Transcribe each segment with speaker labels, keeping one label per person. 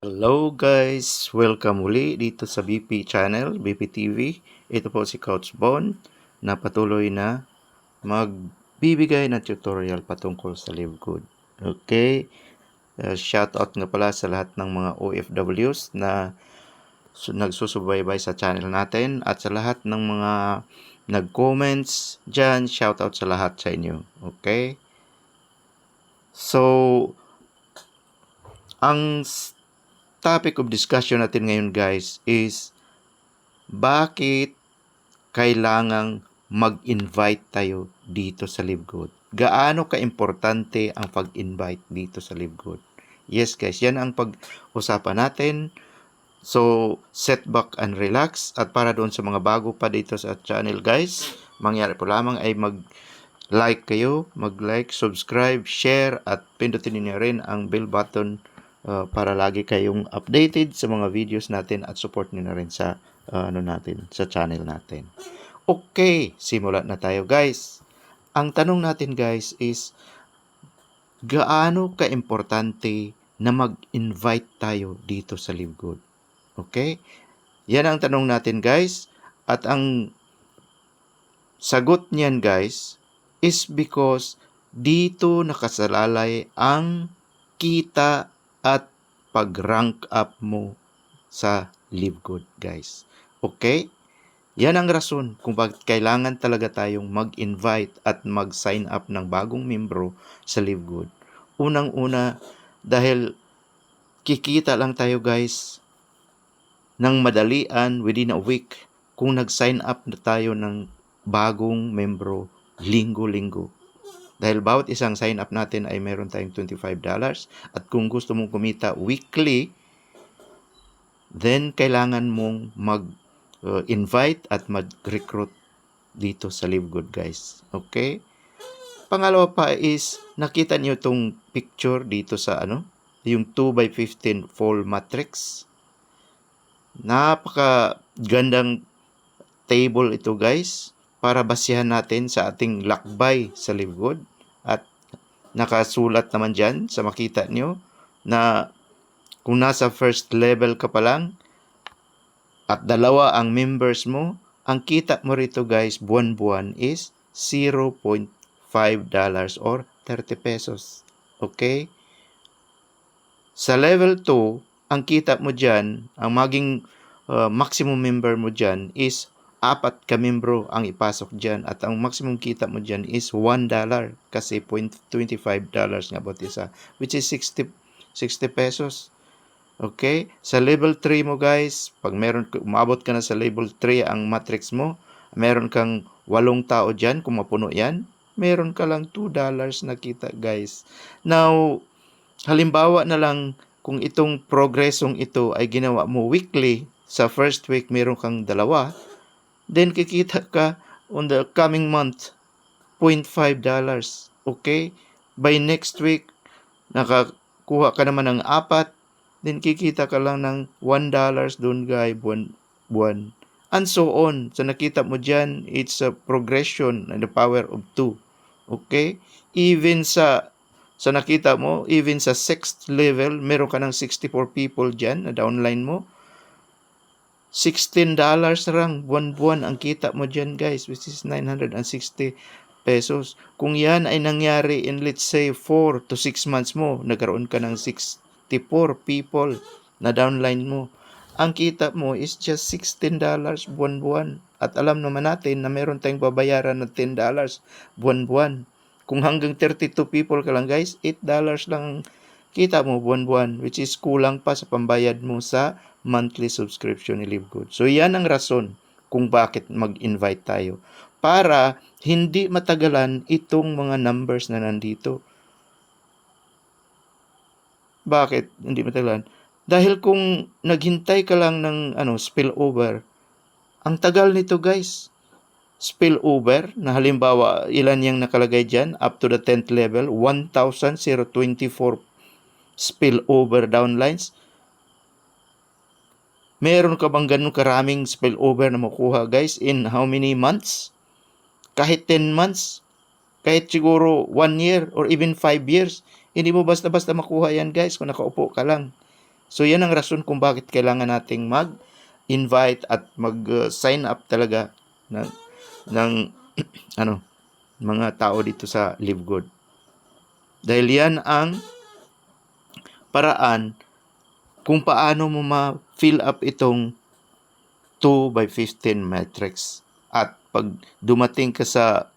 Speaker 1: Hello guys! Welcome uli dito sa BP Channel, BP TV. Ito po si Coach Bon na patuloy na magbibigay ng tutorial patungkol sa Live Good. Okay? Shoutout nga pala sa lahat ng mga OFWs na nagsusubaybay sa channel natin at sa lahat ng mga nag-comments dyan. Shoutout sa lahat sa inyo. Okay? So, ang topic of discussion natin ngayon guys is bakit kailangang mag-invite tayo dito sa Live Good? Gaano ka-importante ang pag-invite dito sa Live Good? Yes guys, yan ang pag-usapan natin. So, set back and relax. At para doon sa mga bago pa dito sa channel guys, mangyari po lamang ay mag-like kayo, mag-like, subscribe, share, at pindutin niyo rin ang bell button para lagi kayong updated sa mga videos natin at support niyo na rin sa sa channel natin. Okay, simulan na tayo guys. Ang tanong natin guys is gaano ka-importante na mag-invite tayo dito sa Live Good? Okay? Yan ang tanong natin guys. At ang sagot niyan guys is because dito nakasalalay ang kita at pag-rank up mo sa Live Good guys. Okay? Yan ang rason kung bakit kailangan talaga tayong mag-invite at mag-sign up ng bagong membro sa Live Good. Unang-una, dahil kikita lang tayo guys ng madalian within a week kung nag-sign up na tayo ng bagong membro linggo-linggo. Dahil bawat isang sign up natin ay meron tayong $25 at kung gusto mong kumita weekly, then kailangan mong mag-invite at mag-recruit dito sa Live Good guys. Okay? Pangalawa pa is nakita niyo itong picture dito sa yung 2x15 fall matrix. Napaka gandang table ito guys para basihan natin sa ating lakbay sa Live Good. At nakasulat naman dyan sa makita nyo na kung nasa first level ka pa lang at dalawa ang members mo, ang kita mo rito guys buwan-buwan is $0.5 or 30 pesos. Okay? Sa level 2, ang kita mo dyan, ang maging maximum member mo dyan is 4 ka membro ang ipasok dyan at ang maximum kita mo dyan is $1 kasi $0.25 nga bawat isa, which is 60 pesos. Okay? Sa level 3 mo guys, pag umabot ka na sa level 3 ang matrix mo, meron kang 8 tao dyan, kung mapuno yan, meron ka lang $2 na kita guys. Now, halimbawa na lang kung itong progresong ito ay ginawa mo weekly, sa first week meron kang 2, then kikita ka on the coming month $0.5. Okay? By next week, nakakuha ka naman ng 4, then kikita ka lang ng $1 doon guys, buwan. And so on. So nakita mo dyan, it's a progression and the power of 2. Okay? Even sa nakita mo, even sa 6th level, meron ka ng 64 people dyan na downline mo. $16 lang buwan-buwan ang kita mo dyan guys, which is 960 pesos. Kung yan ay nangyari in let's say 4 to 6 months mo, nagkaroon ka ng 64 people na downline mo. Ang kita mo is just $16 buwan-buwan. At alam naman natin na meron tayong babayaran ng $10 buwan-buwan. Kung hanggang 32 people ka lang guys, $8 lang kita mo buwan-buwan, which is kulang pa sa pambayad mo sa monthly subscription ni Live Good. So yan ang rason kung bakit mag-invite tayo. Para hindi matagalan itong mga numbers na nandito. Bakit hindi matagalan? Dahil kung naghintay ka lang ng spillover, ang tagal nito guys. Spillover na halimbawa ilan yung nakalagay dyan up to the 10th level, 1,024 spillover downlines. Meron ka bang ganun karaming spillover na makuha guys in how many months? Kahit 10 months, kahit siguro 1 year or even 5 years, hindi mo basta-basta makuha yan guys kung nakaupo ka lang. So yan ang rason kung bakit kailangan nating mag-invite at mag-sign up talaga ng ano, mga tao dito sa Live Good. Dahil yan ang paraan kung paano mo ma-fill up itong 2x15 matrix. At pag dumating ka sa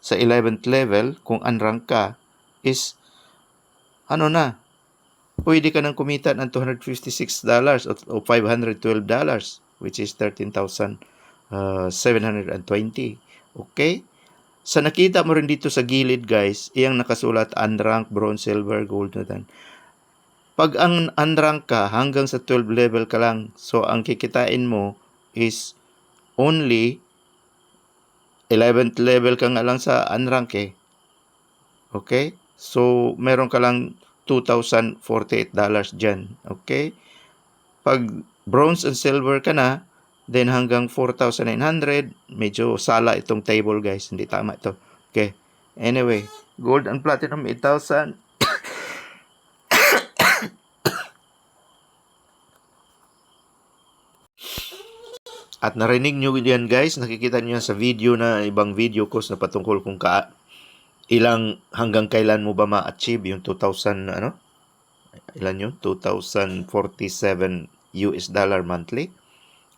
Speaker 1: sa 11th level, kung unrank ka, is pwede ka nang kumita ng $256 o $512, which is 13,720. Okay? Sa nakita mo rin dito sa gilid, guys, iyang nakasulat unranked, bronze, silver, gold na tan. Pag ang unrank ka, hanggang sa 12 level ka lang. So, ang kikitain mo is only 11th level ka nga lang sa unrank eh. Okay? So, meron ka lang $2,048 dyan. Okay? Pag bronze and silver ka na, then hanggang 4,900, medyo sala itong table, guys. Hindi tama ito. Okay. Anyway, gold and platinum 8,000. At narinig nyo yan, guys. Nakikita nyo yan sa video na ibang video ko na patungkol kung ilang hanggang kailan mo ba ma-achieve yung 2,000 ilan yun? 2,047 US dollar monthly.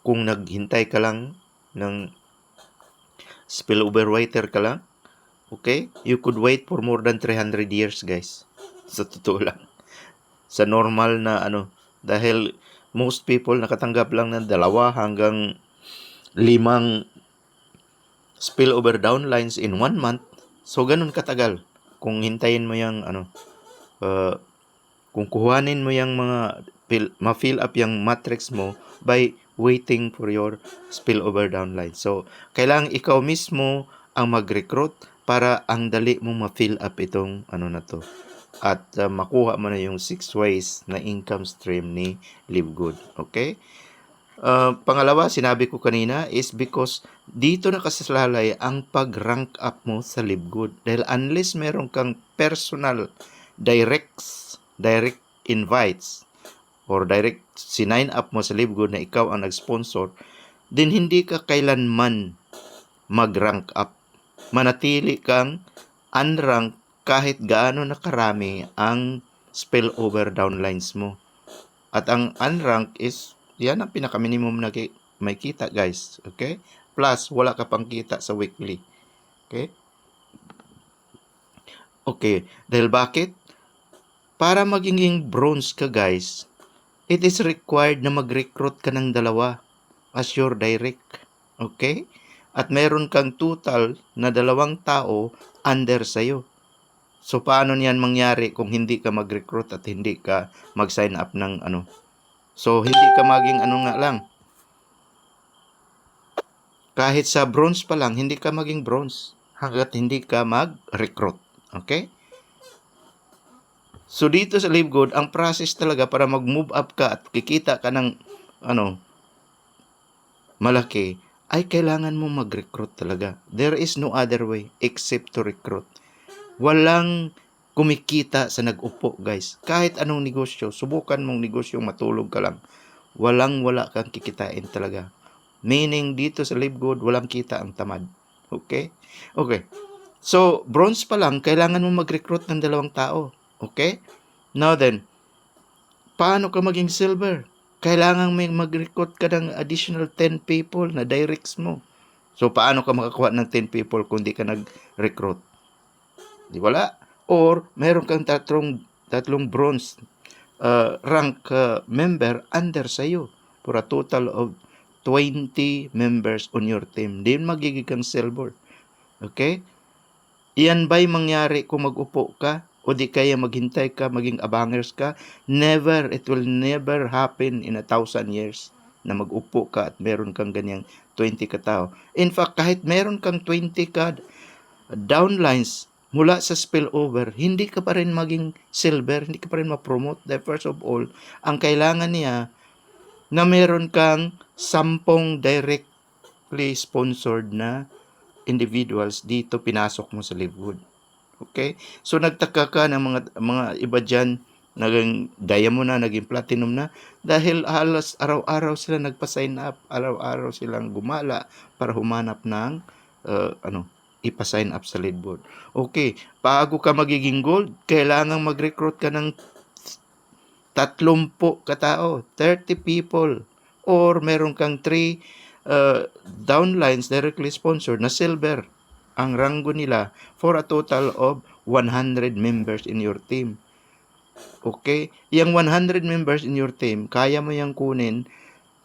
Speaker 1: Kung naghintay ka lang ng spillover waiter ka lang, okay? You could wait for more than 300 years, guys. Sa totoo lang. Sa normal na dahil most people nakatanggap lang ng 2 hanggang 5 spillover downlines in 1 month. So, ganun katagal. Kung hintayin mo yung kung kuhanin mo yung mga ma-fill up yung matrix mo by waiting for your spillover downline. So, kailangan ikaw mismo ang mag-recruit para ang dali mo ma-fill up itong na to. At makuha mo na yung 6 ways na income stream ni Live Good. Okay? Pangalawa, sinabi ko kanina, is because dito nakasalalay ang pag-rank up mo sa Live Good. Dahil unless meron kang personal direct invites or direct sinign up mo sa Live Good na ikaw ang nag-sponsor, din hindi ka kailanman mag-rank up. Manatili kang unranked kahit gaano nakarami ang spillover downlines mo. At ang unranked is yan ang pinaka-minimum na may kita, guys. Okay? Plus, wala ka pang kita sa weekly. Okay? Okay. Dahil bakit? Para maging bronze ka, guys, it is required na mag-recruit ka ng 2 as your direct. Okay? At meron kang total na 2 tao under sa'yo. So, paano niyan mangyari kung hindi ka mag-recruit at hindi ka mag-sign up ng So, hindi ka maging lang. Kahit sa bronze pa lang, hindi ka maging bronze hanggat hindi ka mag-recruit. Okay? So, dito sa Live Good, ang process talaga para mag-move up ka at kikita ka ng malaki, ay kailangan mo mag-recruit talaga. There is no other way except to recruit. Walang kumikita sa nag-upo, guys. Kahit anong negosyo, subukan mong negosyo, matulog ka lang. Wala kang kikitain talaga. Meaning, dito sa Live Good, walang kita ang tamad. Okay? Okay. So, bronze pa lang, kailangan mo mag-recruit ng 2 tao. Okay? Now then, paano ka maging silver? Kailangan may mag-recruit ka ng additional 10 people na directs mo. So, paano ka makakuha ng 10 people kung di ka nag-recruit? Di wala. Or, meron kang tatlong bronze rank member under sa'yo for a total of 20 members on your team. Di magiging kang silver. Okay? Iyan ba'y mangyari kung mag-upo ka? O di kaya maghintay ka, maging abangers ka? Never. It will never happen in 1,000 years na mag-upo ka at meron kang ganyang 20 katao. In fact, kahit meron kang 20 ka downlines mula sa spillover, hindi ka pa rin maging silver, hindi ka pa rin ma-promote. Dahil first of all, ang kailangan niya na meron kang 10 directly sponsored na individuals dito pinasok mo sa Live Good. Okay? So nagtaka ka ng mga iba diyan naging diamond na, naging platinum na, dahil halos araw-araw sila nagpa-sign up, araw-araw silang gumala para humanap ng ipa-sign up sa leaderboard. Okay, bago ka magiging gold, kailangan mag-recruit ka ng 30 katao, 30 people, or meron kang 3 downlines directly sponsored na silver ang ranggo nila for a total of 100 members in your team. Okay? Yung 100 members in your team, kaya mo yang kunin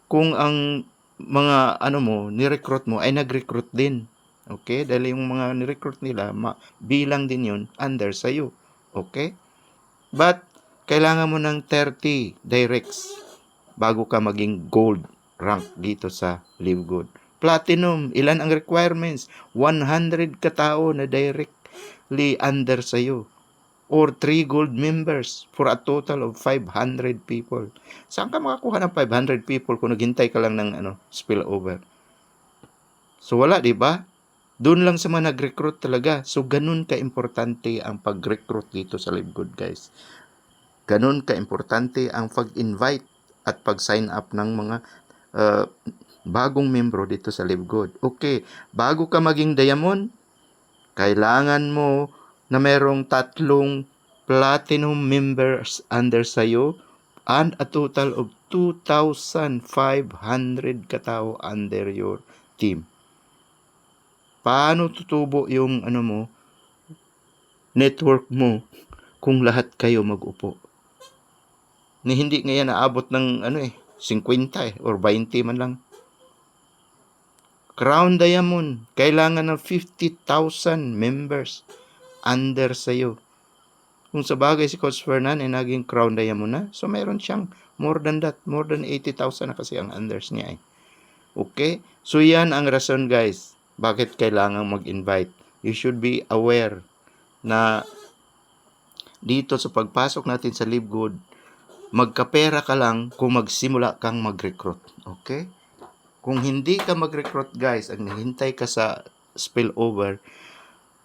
Speaker 1: kung ang mga ni-recruit mo ay nag-recruit din. Okay? Dahil yung mga ni-recruit nila, bilang din yun under sa'yo. Okay? But, kailangan mo ng 30 directs bago ka maging gold rank dito sa Live Good. Platinum, ilan ang requirements? 100 katao na directly under sa'yo. Or 3 gold members for a total of 500 people. Saan ka makakuha ng 500 people kung naghintay ka lang ng spillover? So wala, di ba? Doon lang sa mga nag-recruit talaga. So ganun ka-importante ang pag-recruit dito sa Live Good, guys. Ganun ka-importante ang pag-invite at pag-sign up ng mga bagong membro dito sa Live Good. Okay, bago ka maging diamond, kailangan mo na merong 3 platinum members under sa'yo and a total of 2,500 katao under your team. Paano tutubo yung network mo kung lahat kayo mag-upo? Ni hindi ngayon naabot ng 50 or 20 man lang. Crown Diamond, kailangan ng 50,000 members under sa'yo. Kung sa bagay si Coach Fernan ay naging Crown Diamond na, so meron siyang more than 80,000 na kasi ang unders niya . Okay? So yan ang rason, guys, bakit kailangan mag-invite. You should be aware na dito sa pagpasok natin sa Live Good, magkapera ka lang kung magsimula kang mag-recruit. Okay? Kung hindi ka mag-recruit, guys, ang nahintay ka sa spillover,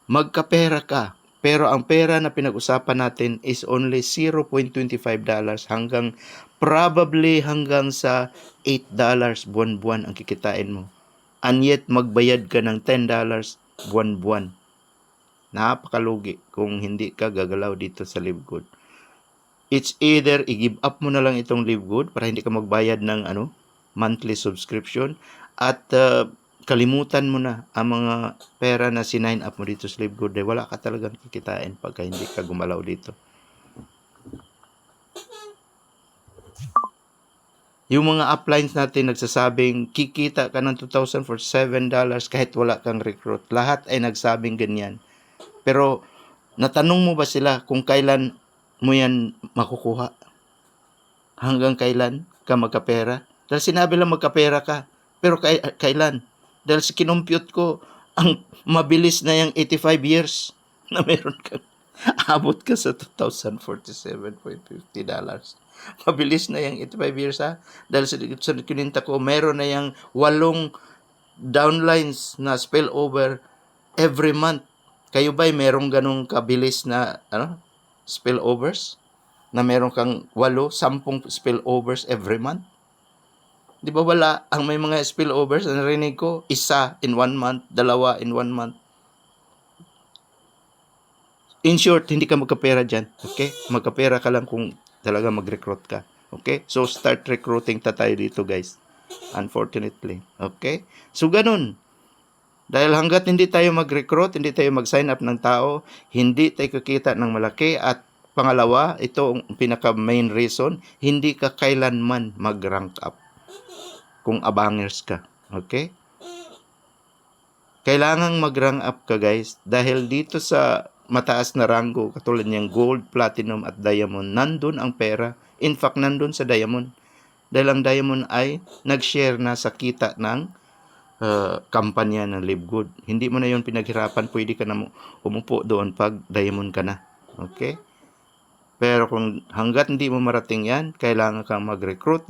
Speaker 1: magkapera ka. Pero ang pera na pinag-usapan natin is only $0.25 hanggang sa $8 buwan-buwan ang kikitain mo. And yet, magbayad ka ng $10 buwan-buwan. Napakalugi kung hindi ka gagalaw dito sa Live Good. It's either i-give up mo na lang itong Live Good para hindi ka magbayad ng monthly subscription at kalimutan mo na ang mga pera na sinign up mo dito sa Live Good. Wala ka talagang kikitain pagka hindi ka gumalaw dito. Yung mga uplines natin nagsasabing kikita ka ng $2,000 for $7 kahit wala kang recruit. Lahat ay nagsabing ganyan. Pero natanong mo ba sila kung kailan mo yan makukuha? Hanggang kailan ka magkapera? Dahil sinabi lang magkapera ka. Pero kailan? Dahil kinumpute ko, ang mabilis na yung 85 years na meron ka. Abot ka sa $2,047.50. Mabilis na yung 85 years, ha? Dahil sa kininta ko, meron na yung 8 downlines na spillover every month. Kayo ba'y merong ganong kabilis na spillovers? Na meron kang 10 spillovers every month? Di ba wala? Ang may mga spillovers na narinig ko, 1 in 1 month, 2 in 1 month. In short, hindi ka magkapera dyan. Okay? Magkapera ka lang kung talaga mag-recruit ka. Okay? So, start recruiting tayo dito, guys. Unfortunately. Okay? So, ganun. Dahil hanggat hindi tayo mag-recruit, hindi tayo mag-sign up ng tao, hindi tayo kakita ng malaki, at pangalawa, ito ang pinaka-main reason, hindi ka kailanman mag-rank up kung abangers ka. Okay? Kailangang mag-rank up ka, guys, dahil dito sa mataas na ranggo, katulad niyang gold, platinum, at diamond, nandun ang pera. In fact, nandun sa diamond. Dahil ang diamond ay nag-share na sa kita ng kampanya ng Live Good. Hindi mo na yun pinaghirapan, pwede ka na umupo doon pag diamond ka na. Okay? Pero kung hanggat hindi mo marating yan, kailangan kang mag-recruit.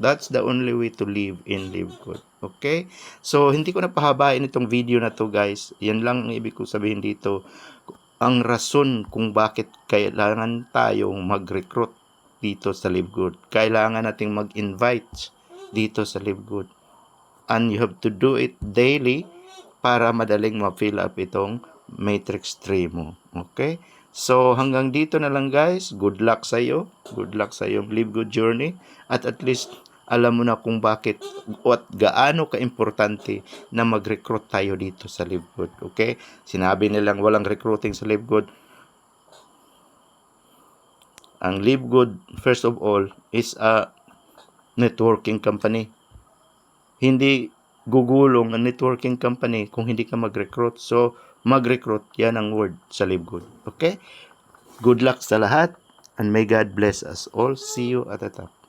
Speaker 1: That's the only way to live in Live Good. Okay? So, hindi ko na pahabain itong video na to, guys. Yan lang ang ibig ko sabihin dito. ang rason kung bakit kailangan tayong mag-recruit dito sa LiveGood. Kailangan nating mag-invite dito sa LiveGood. And you have to do it daily para madaling ma-fill up itong matrix tree mo. Okay? So, hanggang dito na lang guys. Good luck sa iyo. Good luck sa iyong LiveGood journey. At least, alam mo na kung bakit at gaano ka-importante na mag-recruit tayo dito sa LiveGood. Okay? Sinabi nilang walang recruiting sa LiveGood. Ang LiveGood, first of all, is a networking company. Hindi gugulong ang networking company kung hindi ka mag-recruit. So, mag-recruit, yan ang word sa LiveGood. Okay? Good luck sa lahat and may God bless us all. See you at the top.